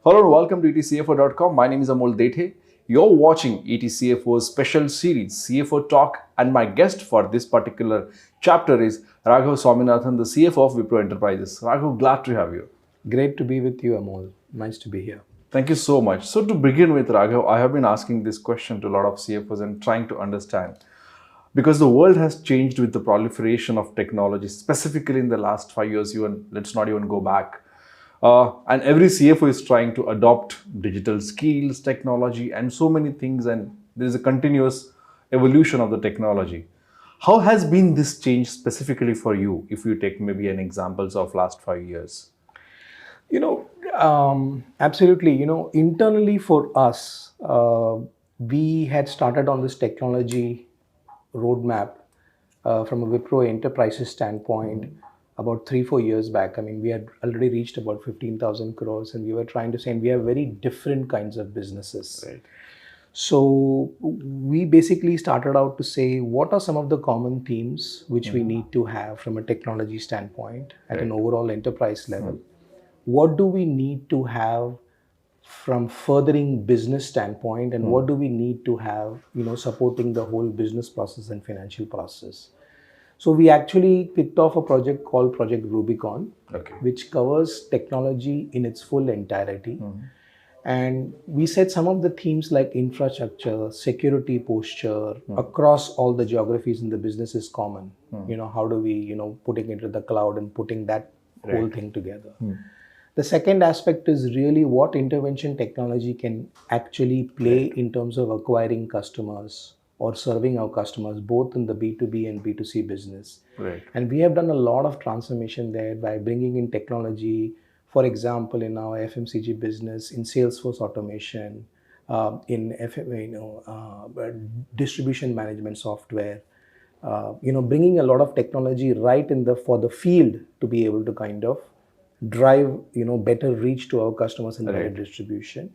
Hello and welcome to ETCFO.com. My name is Amol Dethe. You're watching ETCFO's special series, CFO Talk, and my guest for this particular chapter is Raghav Swaminathan, the CFO of Wipro Enterprises. Raghav, glad to have you. Great to be with you, Amol. Nice to be here. Thank you so much. So to begin with, Raghav, I have been asking this question to a lot of CFOs and trying to understand because the world has changed with the proliferation of technology, specifically in the last 5 years. Even let's not even go back. And every CFO is trying to adopt digital skills, technology, and so many things. And there is a continuous evolution of the technology. How has been this change specifically for you? If you take maybe an examples of last 5 years. Absolutely. Internally for us, we had started on this technology roadmap from a Wipro Enterprises standpoint about 3-4 years back. I mean, we had already reached about 15,000 crores, and we were trying to say, and we have very different kinds of businesses. Right. So we basically started out to say, what are some of the common themes which we need to have from a technology standpoint at an overall enterprise level? What do we need to have from furthering business standpoint, and what do we need to have, supporting the whole business process and financial process? So we actually kicked off a project called Project Rubicon, which covers technology in its full entirety. And we set some of the themes like infrastructure, security posture across all the geographies in the business is common. How do we, putting it into the cloud and putting that whole thing together. The second aspect is really what intervention technology can actually play in terms of acquiring customers or serving our customers, both in the B2B and B2C business. Right. And we have done a lot of transformation there by bringing in technology, for example, in our FMCG business, in Salesforce automation, in distribution management software, bringing a lot of technology right for the field to be able to kind of drive, better reach to our customers and better distribution.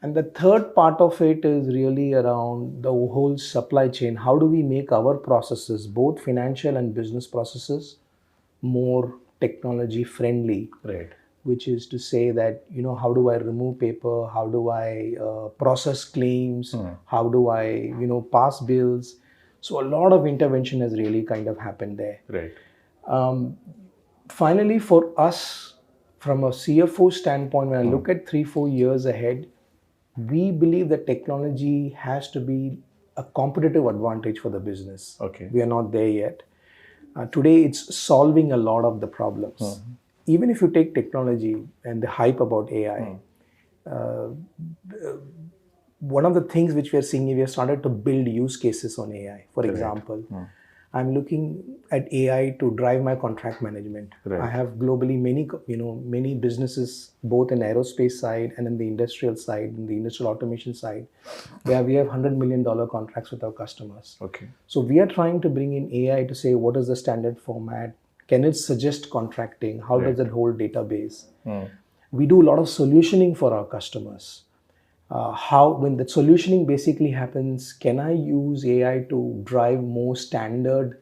And the third part of it is really around the whole supply chain. How do we make our processes, both financial and business processes, more technology friendly? Right. Which is to say that, how do I remove paper? How do I process claims? How do I, pass bills? So a lot of intervention has really kind of happened there. Right. Finally, for us, from a CFO standpoint, when I look at 3-4 years ahead, we believe that technology has to be a competitive advantage for the business. Okay. We are not there yet. Today, it's solving a lot of the problems. Even if you take technology and the hype about AI, one of the things which we are seeing, we have started to build use cases on AI. For example, I'm looking at AI to drive my contract management. Right. I have globally many businesses, both in aerospace side and in the industrial side, in the industrial automation side, where we have $100 million contracts with our customers. Okay. So we are trying to bring in AI to say, what is the standard format? Can it suggest contracting? How does it hold database? We do a lot of solutioning for our customers. When the solutioning basically happens, can I use AI to drive more standard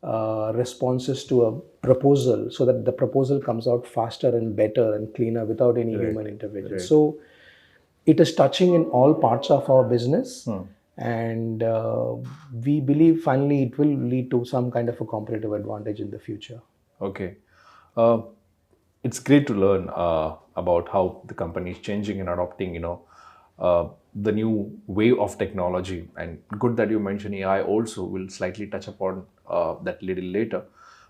responses to a proposal so that the proposal comes out faster and better and cleaner without any human intervention? Right. So it is touching in all parts of our business. And we believe finally it will lead to some kind of a competitive advantage in the future. Okay. It's great to learn about how the company is changing and adopting, the new way of technology. And good that you mentioned AI also. Will slightly touch upon that little later.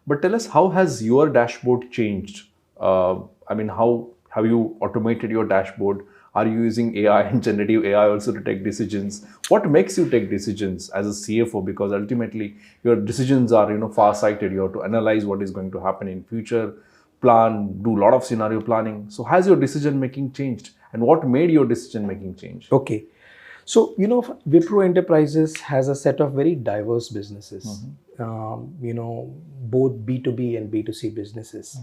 But tell us, how has your dashboard changed? How have you automated your dashboard? Are you using AI and generative AI also to take decisions? What makes you take decisions as a CFO? Because ultimately your decisions are, far-sighted. You have to analyze what is going to happen in future, plan, do a lot of scenario planning. So has your decision making changed? And what made your decision making change? Okay. So, Wipro Enterprises has a set of very diverse businesses, both B2B and B2C businesses.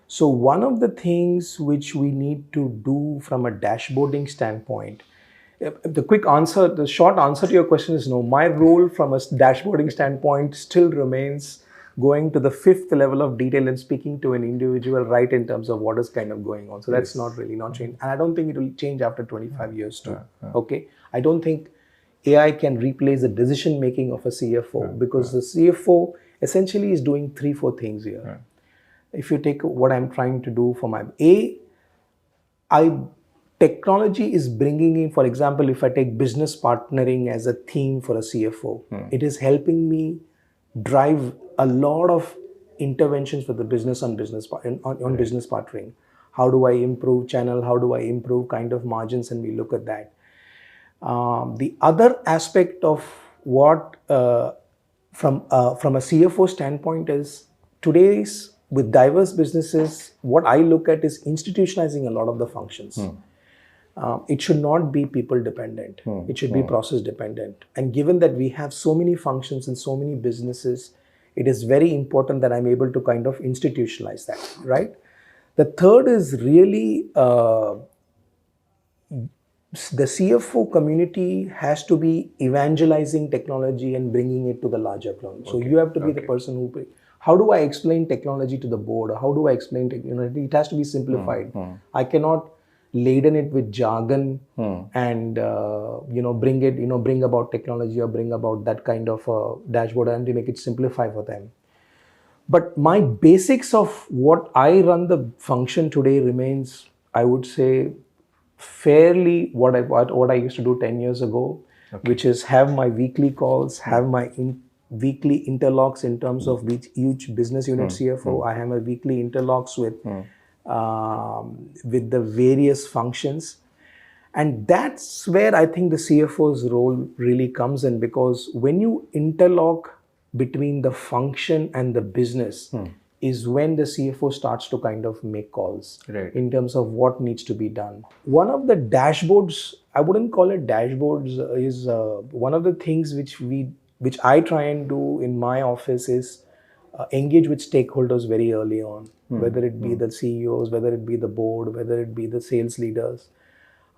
So one of the things which we need to do from a dashboarding standpoint, the short answer to your question is no. My role from a dashboarding standpoint still remains going to the fifth level of detail and speaking to an individual right in terms of what is kind of going on. So that's not really not changed. And I don't think it will change after 25 years too. Okay. I don't think AI can replace the decision making of a CFO because the CFO essentially is doing 3-4 things here. If you take what I'm trying to do for my technology is bringing in, for example, if I take business partnering as a theme for a CFO, it is helping me drive a lot of interventions for the business on business partnering. How do I improve channel? How do I improve kind of margins? And we look at that. The other aspect of what from a CFO standpoint is today's with diverse businesses, what I look at is institutionalizing a lot of the functions. It should not be people dependent. It should be process dependent. And given that we have so many functions and so many businesses, it is very important that I'm able to kind of institutionalize that, right? The third is really the CFO community has to be evangelizing technology and bringing it to the larger crowd. So you have to be the person who, how do I explain technology to the board? How do I explain technology? It has to be simplified. I cannot laden it with jargon and bring about technology or bring about that kind of dashboard and to make it simplify for them. But my basics of what I run the function today remains, I would say, fairly what I used to do 10 years ago, which is have my weekly calls, have my weekly interlocks in terms of each business unit CFO. I have my weekly interlocks with the various functions. And that's where I think the CFO's role really comes in, because when you interlock between the function and the business is when the CFO starts to kind of make calls in terms of what needs to be done. One of the dashboards, I wouldn't call it dashboards, is one of the things which I try and do in my office is engage with stakeholders very early on, whether it be the CEOs, whether it be the board, whether it be the sales leaders.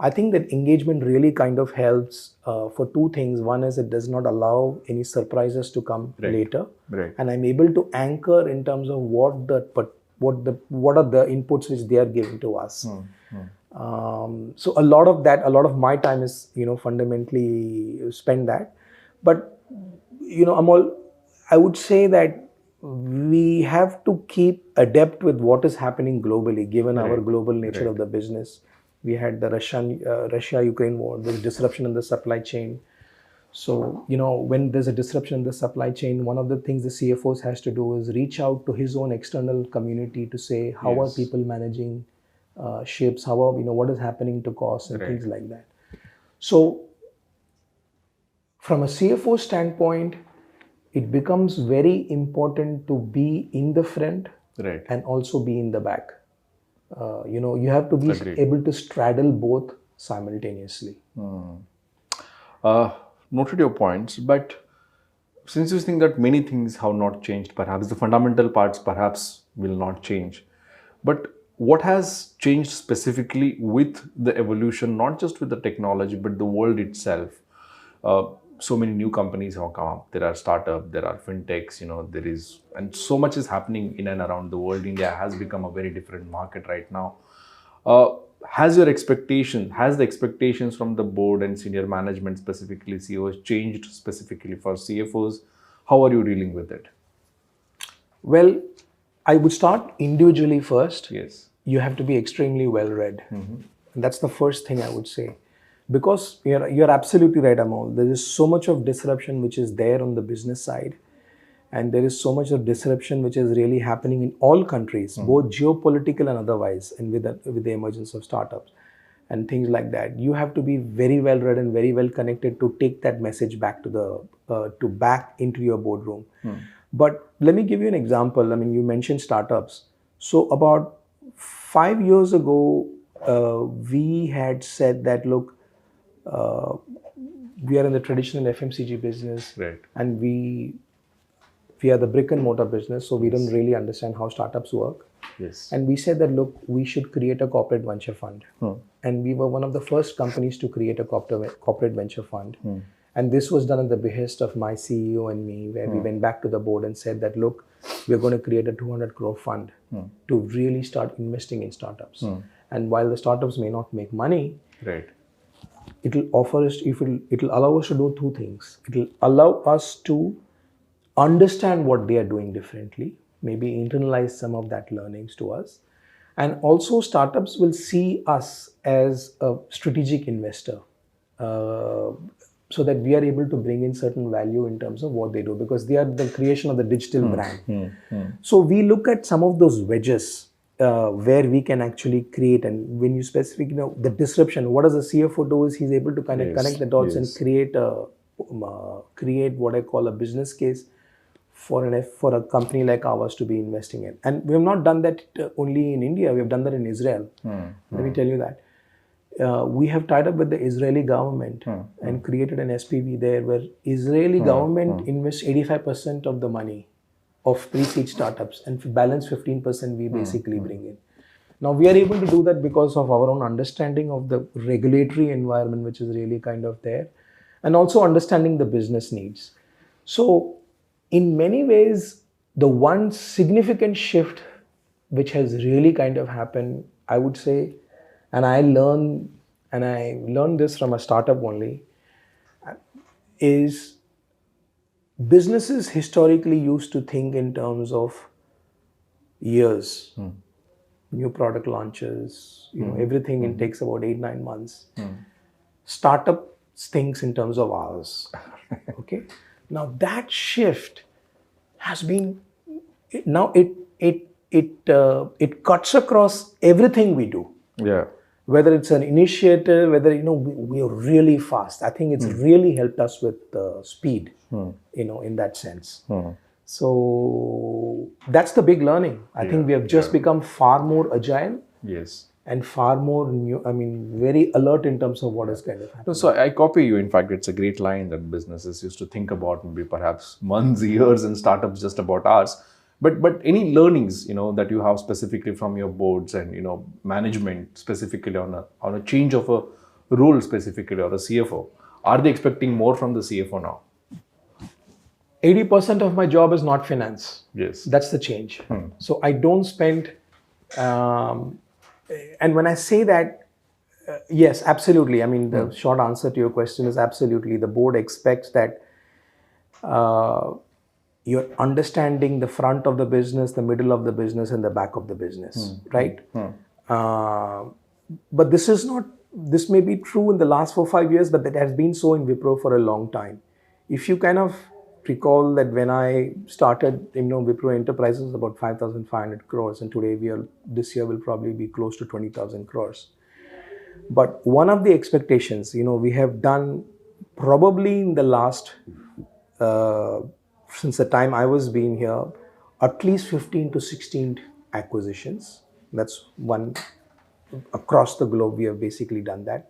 I think that engagement really kind of helps for two things. One is it does not allow any surprises to come later, and I'm able to anchor in terms of what are the inputs which they are giving to us. So a lot of my time is fundamentally spend that. But Amol, I would say that we have to keep adept with what is happening globally, given our global nature of the business. We had the Russia-Ukraine war, there's disruption in the supply chain. So, when there's a disruption in the supply chain, one of the things the CFOs has to do is reach out to his own external community to say, how are people managing ships? What is happening to costs and things like that. So, from a CFO standpoint, it becomes very important to be in the front and also be in the back. You have to be able to straddle both simultaneously. Noted your points, but since you think that many things have not changed, perhaps the fundamental parts perhaps will not change. But what has changed specifically with the evolution, not just with the technology, but the world itself? So many new companies have come up. There are startups, there are fintechs, and so much is happening in and around the world. India has become a very different market right now. Has the expectations from the board and senior management, specifically CEOs, changed specifically for CFOs? How are you dealing with it? Well, I would start individually first. Yes. You have to be extremely well read. And that's the first thing I would say. Because you're absolutely right, Amol. There is so much of disruption which is there on the business side. And there is so much of disruption which is really happening in all countries, both geopolitical and otherwise, and with the emergence of startups and things like that. You have to be very well read and very well connected to take that message back back into your boardroom. But let me give you an example. You mentioned startups. So about 5 years ago, we had said that, look, we are in the traditional FMCG business, and we are the brick and mortar business, so we don't really understand how startups work. And we said that, look, we should create a corporate venture fund. And we were one of the first companies to create a corporate venture fund. And this was done at the behest of my CEO and me, where we went back to the board and said that, look, we're going to create a 200 crore fund to really start investing in startups. And while the startups may not make money, Right. it'll offer us, it'll allow us to do two things. It'll allow us to understand what they are doing differently, maybe internalize some of that learnings to us. And also startups will see us as a strategic investor, so that we are able to bring in certain value in terms of what they do, because they are the creation of the digital brand. So we look at some of those wedges where we can actually create. And when you specific, the disruption, what does the CFO do is he's able to kind of connect the dots and create what I call a business case for a company like ours to be investing in. And we have not done that only in India. We have done that in Israel. Let me tell you that. We have tied up with the Israeli government and created an SPV there, where Israeli government invests 85% of the money of pre-seed startups, and balance 15% we basically bring in. Now we are able to do that because of our own understanding of the regulatory environment, which is really kind of there, and also understanding the business needs. So in many ways, the one significant shift which has really kind of happened, I would say, and I learned this from a startup only, is businesses historically used to think in terms of years, new product launches, everything it takes about 8-9 months. Startup thinks in terms of hours. Okay. Now that shift has been, now it cuts across everything we do. Yeah. Whether it's an initiative, whether we are really fast. I think it's really helped us with speed, in that sense. So that's the big learning. I think we have just become far more agile. Yes. And far more very alert in terms of what is kind of happening. So I copy you. In fact, it's a great line that businesses used to think about maybe perhaps months, years, and startups just about hours. But any learnings that you have specifically from your boards and management specifically on a change of a role specifically, or a CFO, are they expecting more from the CFO now? 80% of my job is not finance. Yes. That's the change. So I don't spend, and when I say that, yes, absolutely. I mean, the short answer to your question is absolutely. The board expects that you're understanding the front of the business, the middle of the business, and the back of the business, right? But this may be true in the last 4-5 years, but that has been so in Wipro for a long time. If you kind of recall that when I started, Wipro Enterprises was about 5,500 crores, and today this year will probably be close to 20,000 crores. But one of the expectations, we have done probably in the last, since the time I was being here, at least 15 to 16 acquisitions. That's one across the globe. We have basically done that.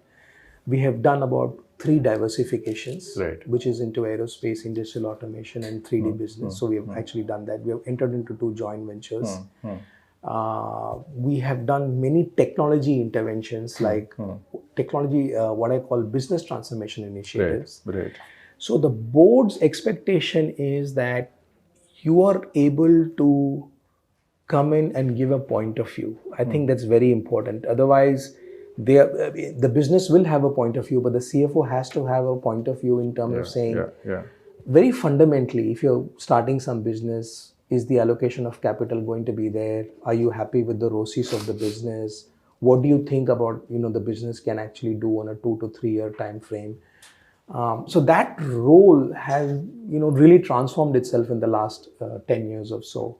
We have done about 3 diversifications, which is into aerospace, industrial automation, and 3D business. So we have actually done that. We have entered into 2 joint ventures. We have done many technology interventions, like technology, what I call business transformation initiatives. Right. So the board's expectation is that you are able to come in and give a point of view. I think that's very important. Otherwise, the business will have a point of view, but the CFO has to have a point of view in terms of saying, very fundamentally, if you're starting some business, is the allocation of capital going to be there? Are you happy with the ROCEs of the business? What do you think about, the business can actually do on a 2 to 3 year time frame? So that role has, really transformed itself in the last 10 years or so.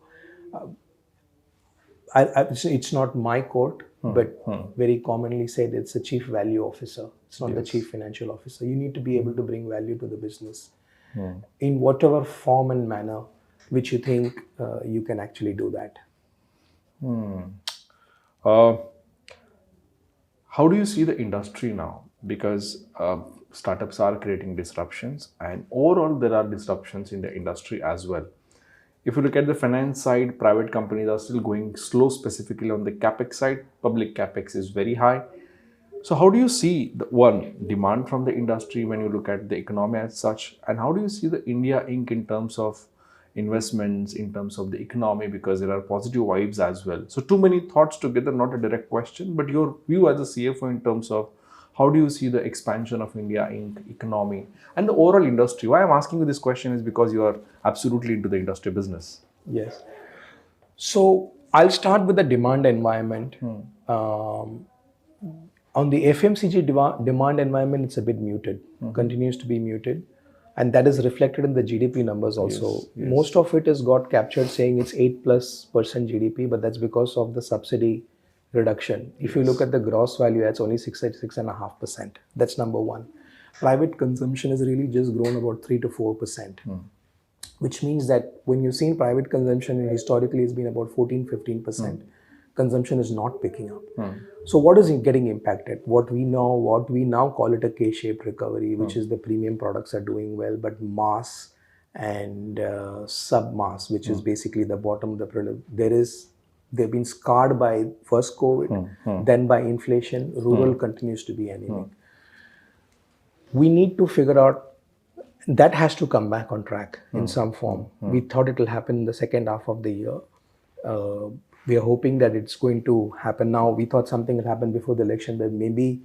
It's not my court, but very commonly said it's a chief value officer. It's not the chief financial officer. You need to be able to bring value to the business in whatever form and manner which you think you can actually do that. How do you see the industry now? Because startups are creating disruptions, and overall there are disruptions in the industry as well. If you look at the finance side, private companies are still going slow, specifically on the capex side. Public capex is very high. So how do you see the demand from the industry when you look at the economy as such, and how do you see the India Inc. in terms of investments, in terms of the economy, because there are positive vibes as well. So too many thoughts together, not a direct question, but your view as a CFO in terms of how do you see the expansion of India in economy and the overall industry? Why I'm asking you this question is because you are absolutely into the industry business. Yes. So I'll start with the demand environment. On the FMCG demand environment, it's a bit muted, continues to be muted. And that is reflected in the GDP numbers also. Yes. Most of it has got captured saying it's 8+% GDP, but that's because of the subsidy reduction. If you look at the gross value, it's only 6.5%. That's number one. Private consumption has really just grown about 3 to 4%. Which means that when you've seen private consumption historically has been about 14-15%, consumption is not picking up. So what is getting impacted? What we now call it a K-shaped recovery, which is the premium products are doing well, but mass and sub-mass, which is basically the bottom of the product, they've been scarred by first COVID, then by inflation. Rural continues to be anemic. We need to figure out that has to come back on track in some form. We thought it will happen in the second half of the year. We are hoping that it's going to happen now. We thought something will happen before the election, but maybe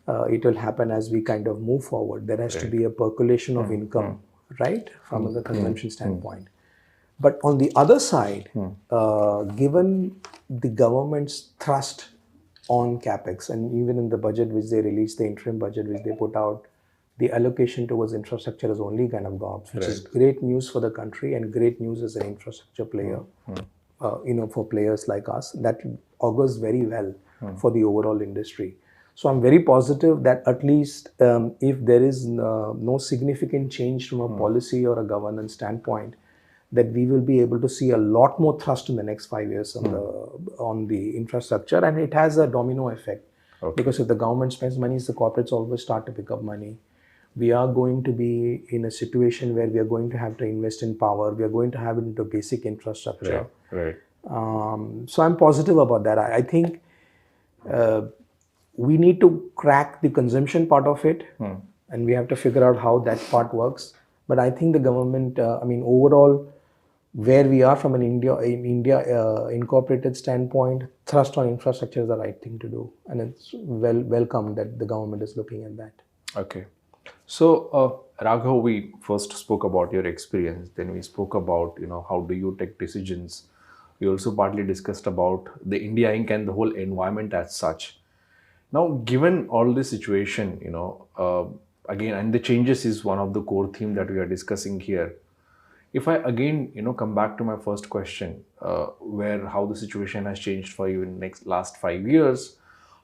it will happen as we kind of move forward. There has to be a percolation of income, right, from the consumption standpoint. But on the other side, given the government's thrust on capex, and even in the budget which they released, the interim budget which they put out, the allocation towards infrastructure has only kind of gone up, which is great news for the country and great news as an infrastructure player. For players like us, that augurs very well for the overall industry. So I'm very positive that at least if there is no significant change from a policy or a governance standpoint, that we will be able to see a lot more thrust in the next 5 years on the infrastructure, and it has a domino effect. Because if the government spends money, the corporates always start to pick up money. We are going to be in a situation where we are going to have to invest in power. We are going to have it into basic infrastructure. Right. So I'm positive about that. I think we need to crack the consumption part of it, and we have to figure out how that part works. But I think the government, overall, where we are from an India incorporated standpoint, thrust on infrastructure is the right thing to do, and it's welcome that the government is looking at that. Okay. So, Raghav, we first spoke about your experience, then we spoke about, how do you take decisions. We also partly discussed about the India Inc. and the whole environment as such. Now, given all this situation, again, and the changes is one of the core theme that we are discussing here. If I again, come back to my first question, how the situation has changed for you in last 5 years,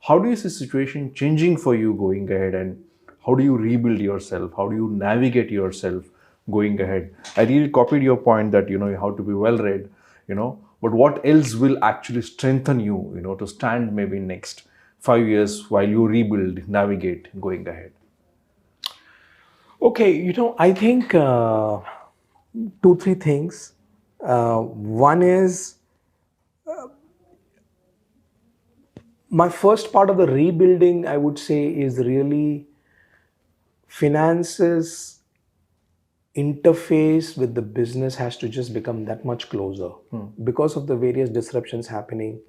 how do you see the situation changing for you going ahead, and how do you rebuild yourself? How do you navigate yourself going ahead? I really copied your point that, you have to be well-read, but what else will actually strengthen you, to stand maybe next 5 years while you rebuild, navigate going ahead? Okay, I think 2-3 things. One is my first part of the rebuilding, I would say, is really finance's interface with the business has to just become that much closer. Because of the various disruptions happening,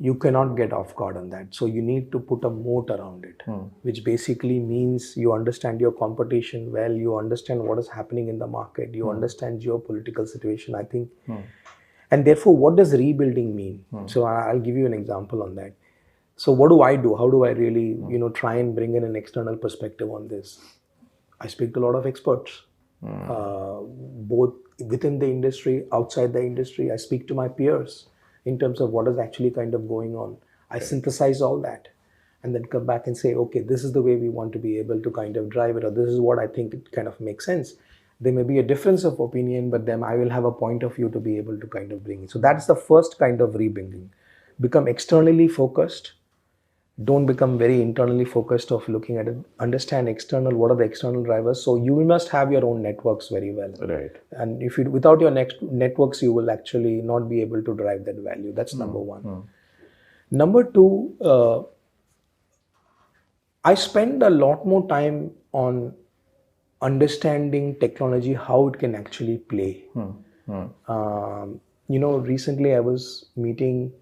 you cannot get off guard on that. So you need to put a moat around it, which basically means you understand your competition well, you understand what is happening in the market, you understand geopolitical situation, I think. And therefore, what does rebuilding mean? So I'll give you an example on that. So what do I do? How do I really, try and bring in an external perspective on this? I speak to a lot of experts, both within the industry, outside the industry. I speak to my peers in terms of what is actually kind of going on. I synthesize all that and then come back and say, okay, this is the way we want to be able to kind of drive it, or this is what I think it kind of makes sense. There may be a difference of opinion, but then I will have a point of view to be able to kind of bring it. So that's the first kind of rebuilding. Become externally focused. Don't become very internally focused of looking at it. Understand what are the external drivers. So you must have your own networks very well. Right. And if without your networks, you will actually not be able to drive that value. That's number one. Number two, I spend a lot more time on understanding technology, how it can actually play. Recently I was meeting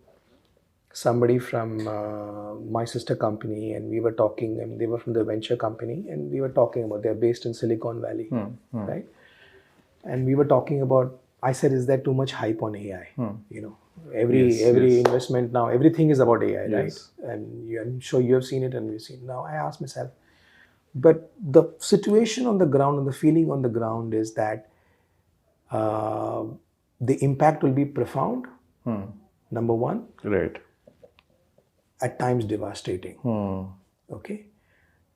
somebody from my sister company, and we were talking, and they were from the venture company, and we were talking about, they're based in Silicon Valley, right? And we were talking about, I said, is there too much hype on AI? Every investment now, everything is about AI, right? And I'm sure you have seen it, and we've seen. Now I asked myself, but the situation on the ground and the feeling on the ground is that the impact will be profound, number one. Right. At times devastating. Okay.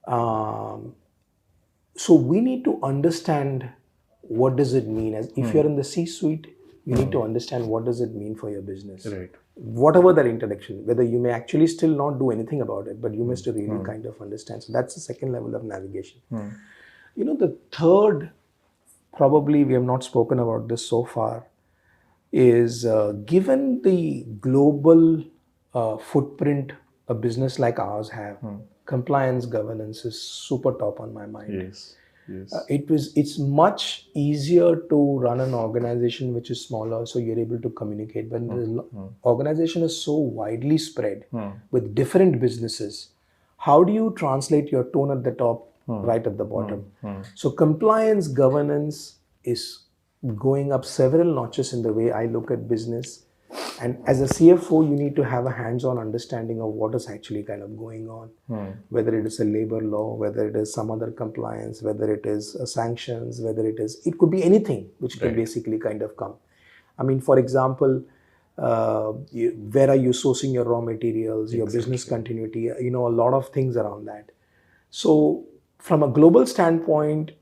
So we need to understand what does it mean. As if you're in the C-suite, you need to understand what does it mean for your business. Right. Whatever that interaction, whether you may actually still not do anything about it, but you must really kind of understand. So that's the second level of navigation. The third, probably we have not spoken about this so far, is given the global footprint a business like ours have, compliance governance is super top on my mind. Yes. It's much easier to run an organization which is smaller, so you're able to communicate. When the organization is so widely spread with different businesses, how do you translate your tone at the top, right at the bottom? So compliance governance is going up several notches in the way I look at business. And as a CFO, you need to have a hands-on understanding of what is actually kind of going on, whether it is a labor law, whether it is some other compliance, whether it is sanctions, it could be anything which can basically kind of come. I mean, for example, where are you sourcing your raw materials, your business continuity, a lot of things around that. So from a global standpoint,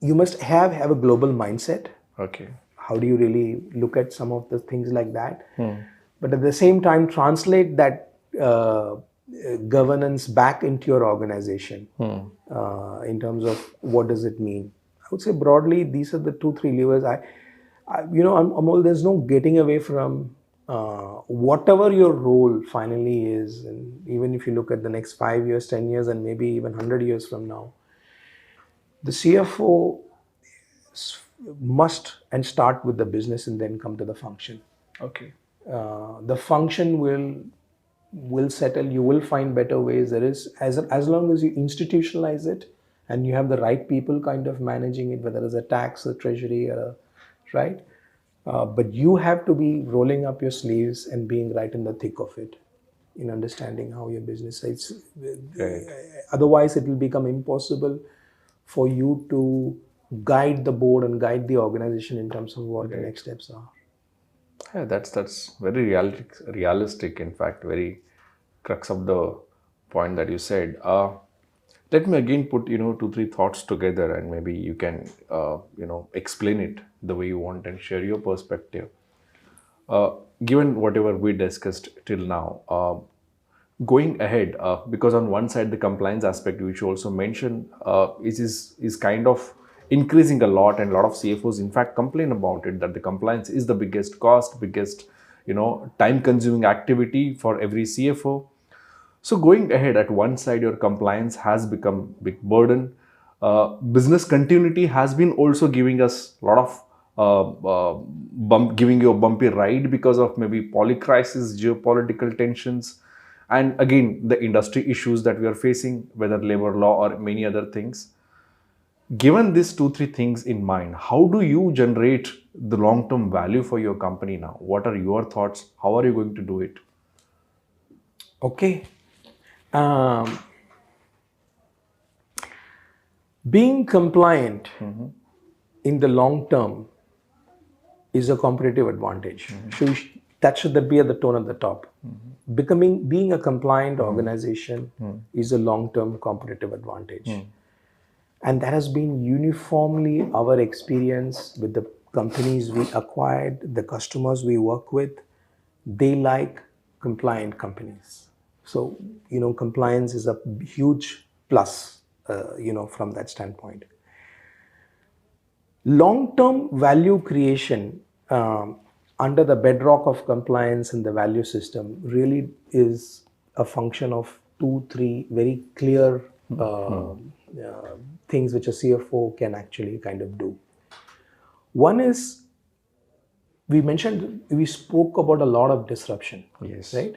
you must have a global mindset. Okay. How do you really look at some of the things like that? But at the same time, translate that governance back into your organization in terms of what does it mean. I would say broadly, these are the 2-3 levers. Amol, there's no getting away from whatever your role finally is. And even if you look at the next 5 years, 10 years, and maybe even 100 years from now, the CFO must and start with the business and then come to the function. Okay. The function will settle. You will find better ways. There is, as long as you institutionalize it and you have the right people kind of managing it, whether it's a tax, a treasury, right? But you have to be rolling up your sleeves and being right in the thick of it, in understanding how your business is. Otherwise, it will become impossible for you to guide the board and guide the organization in terms of what the next steps are. Yeah, that's very realistic. In fact, very crux of the point that you said. Let me again put 2-3 thoughts together, and maybe you can explain it the way you want and share your perspective. Given whatever we discussed till now, going ahead, because on one side the compliance aspect which you also mentioned is kind of increasing a lot, and a lot of CFOs in fact complain about it, that the compliance is the biggest cost, biggest time consuming activity for every CFO. So going ahead, at one side your compliance has become big burden. Business continuity has been also giving us a lot of giving you a bumpy ride because of maybe polycrisis, geopolitical tensions, and again the industry issues that we are facing, whether labor law or many other things. Given these 2-3 things in mind, how do you generate the long-term value for your company now? What are your thoughts? How are you going to do it? Okay. Being compliant in the long term is a competitive advantage. So that should be at the tone at the top. Being a compliant organization is a long-term competitive advantage. And that has been uniformly our experience with the companies we acquired, the customers we work with. They like compliant companies. So, compliance is a huge plus, from that standpoint. Long-term value creation under the bedrock of compliance and the value system really is a function of 2-3 very clear things which a CFO can actually kind of do. One is, we spoke about a lot of disruption, Yes. right?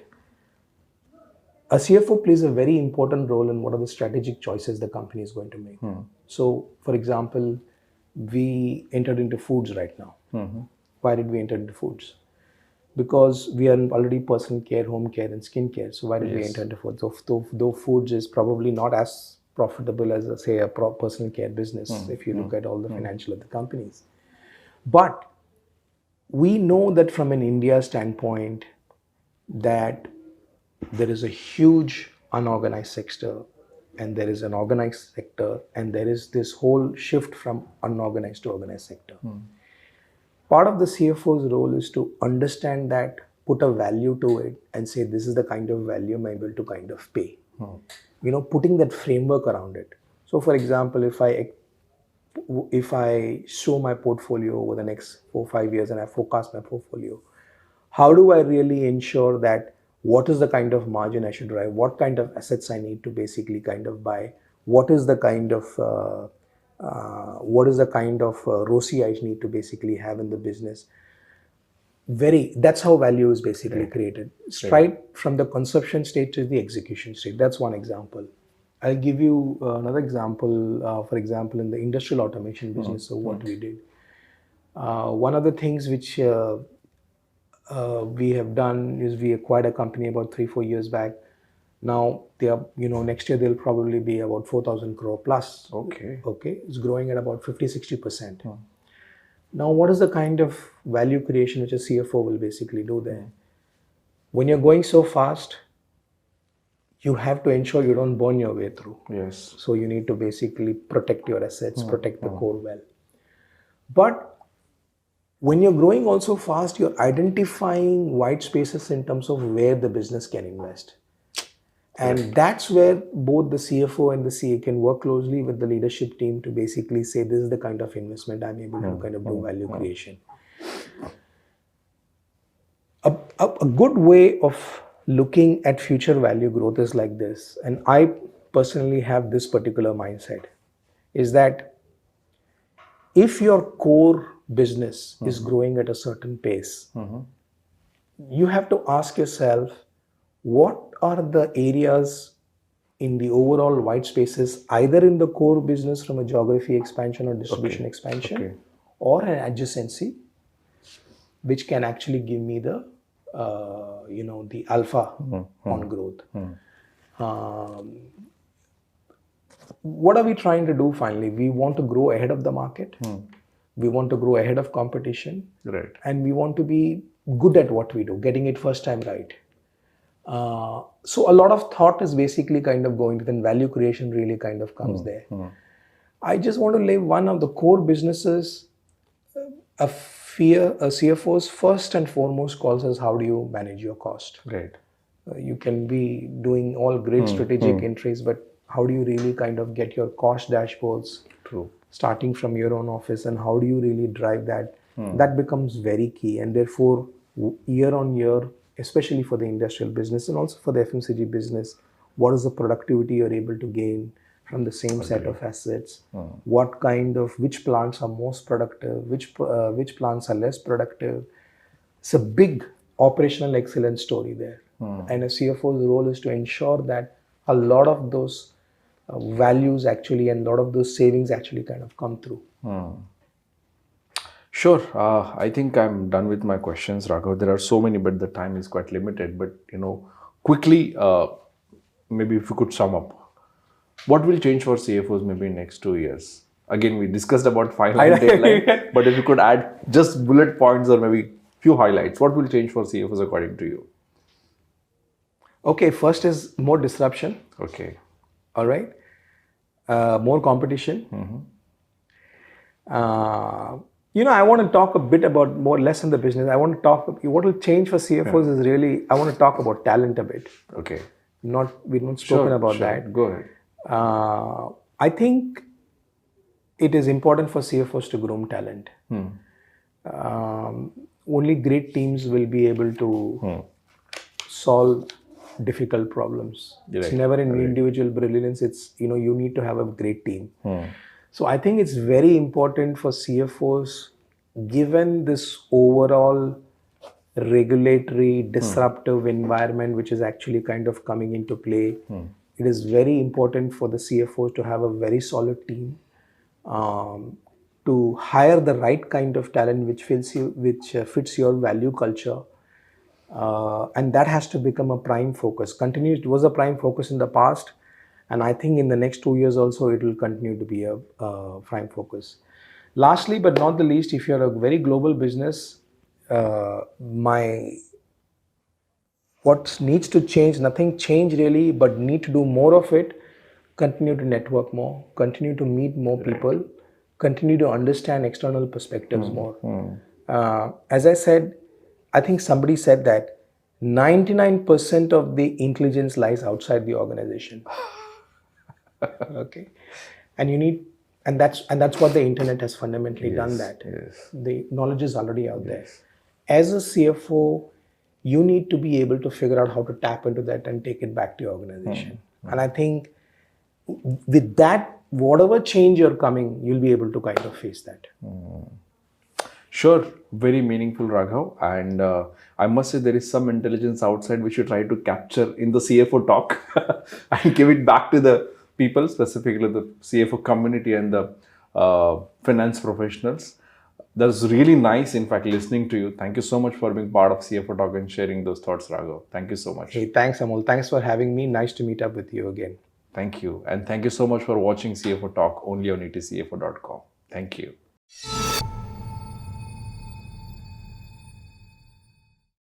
A CFO plays a very important role in what are the strategic choices the company is going to make. So, for example, we entered into foods right now. Why did we enter into foods? Because we are already personal care, home care, and skin care. So why did we enter into foods? Though foods is probably not as profitable as, say, a personal care business if you look at all the financial of the companies. But we know that from an India standpoint, that there is a huge unorganized sector, and there is an organized sector, and there is this whole shift from unorganized to organized sector. Part of the CFO's role is to understand that, put a value to it, and say, this is the kind of value I'm able to kind of pay. Putting that framework around it. So, for example, if I show my portfolio over the next 4-5 years and I forecast my portfolio, how do I really ensure that what is the kind of margin I should drive? What kind of assets I need to basically kind of buy? What is the kind of ROCE I need to basically have in the business? That's how value is basically created. Right from the conception stage to the execution stage. That's one example. I'll give you another example. For example, in the industrial automation business, of what we did. One of the things which we have done is we acquired a company about 3-4 years back. Now they are, next year they'll probably be about 4,000 crore plus. Okay. It's growing at about 50-60%. Now, what is the kind of value creation which a CFO will basically do there? When you're going so fast, you have to ensure you don't burn your way through. Yes. So you need to basically protect your assets, protect the core well. But when you're growing also fast, you're identifying white spaces in terms of where the business can invest. And that's where both the CFO and the CA can work closely with the leadership team to basically say, this is the kind of investment I'm able to kind of do value creation. A good way of looking at future value growth is like this. And I personally have this particular mindset, is that if your core business is growing at a certain pace, you have to ask yourself, what are the areas in the overall white spaces, either in the core business from a geography expansion or distribution expansion, or an adjacency, which can actually give me the the alpha on growth. What are we trying to do finally? We want to grow ahead of the market. We want to grow ahead of competition. Right. And we want to be good at what we do, getting it first time right. So a lot of thought is basically kind of going to, then value creation really kind of comes there. I just want to lay one of the core businesses, a CFO's first and foremost calls us, how do you manage your cost? Right. You can be doing all great strategic entries, but how do you really kind of get your cost dashboards? True. Starting from your own office, and how do you really drive that? That becomes very key. And therefore, year on year, especially for the industrial business and also for the FMCG business, what is the productivity you're able to gain from the same set of assets? Which plants are most productive? Which plants are less productive? It's a big operational excellence story there. And a CFO's role is to ensure that a lot of those values actually and a lot of those savings actually kind of come through. Sure. I think I'm done with my questions, Raghav. There are so many, but the time is quite limited. But, quickly, maybe if you could sum up, what will change for CFOs maybe in next 2 years? Again, we discussed about final deadline, but if you could add just bullet points or maybe few highlights, what will change for CFOs according to you? Okay, first is more disruption. Okay. All right. More competition. I want to talk a bit about less in the business. I want to talk, what will change for CFOs is really, I want to talk about talent a bit. Okay. We've not spoken about that. Go ahead. I think it is important for CFOs to groom talent. Only great teams will be able to solve difficult problems. It's Right. never an individual brilliance. It's, you need to have a great team. So I think it's very important for CFOs, given this overall regulatory disruptive environment which is actually kind of coming into play. It is very important for the CFOs to have a very solid team, to hire the right kind of talent which fits your value culture, and that has to become a prime focus. Continues, it was a prime focus in the past, and I think in the next 2 years also it will continue to be a prime focus. Lastly but not the least, if you're a very global business, my what needs to change, nothing change really, but need to do more of it. Continue to network more, continue to meet more people, continue to understand external perspectives more. As I said, I think somebody said that 99% of the intelligence lies outside the organization. Okay, and you need, and that's what the internet has fundamentally done. That the knowledge is already out there. As a CFO, you need to be able to figure out how to tap into that and take it back to your organization. And I think with that, whatever change you're coming, you'll be able to kind of face that. Sure, very meaningful, Raghav. And I must say, there is some intelligence outside which you try to capture in the CFO talk and give it back to the people, specifically the CFO community and the finance professionals. That's really nice, in fact, listening to you. Thank you so much for being part of CFO Talk and sharing those thoughts, Raghav. Thank you so much. Hey, thanks, Amol. Thanks for having me. Nice to meet up with you again. Thank you. And thank you so much for watching CFO Talk only on etcfo.com. Thank you.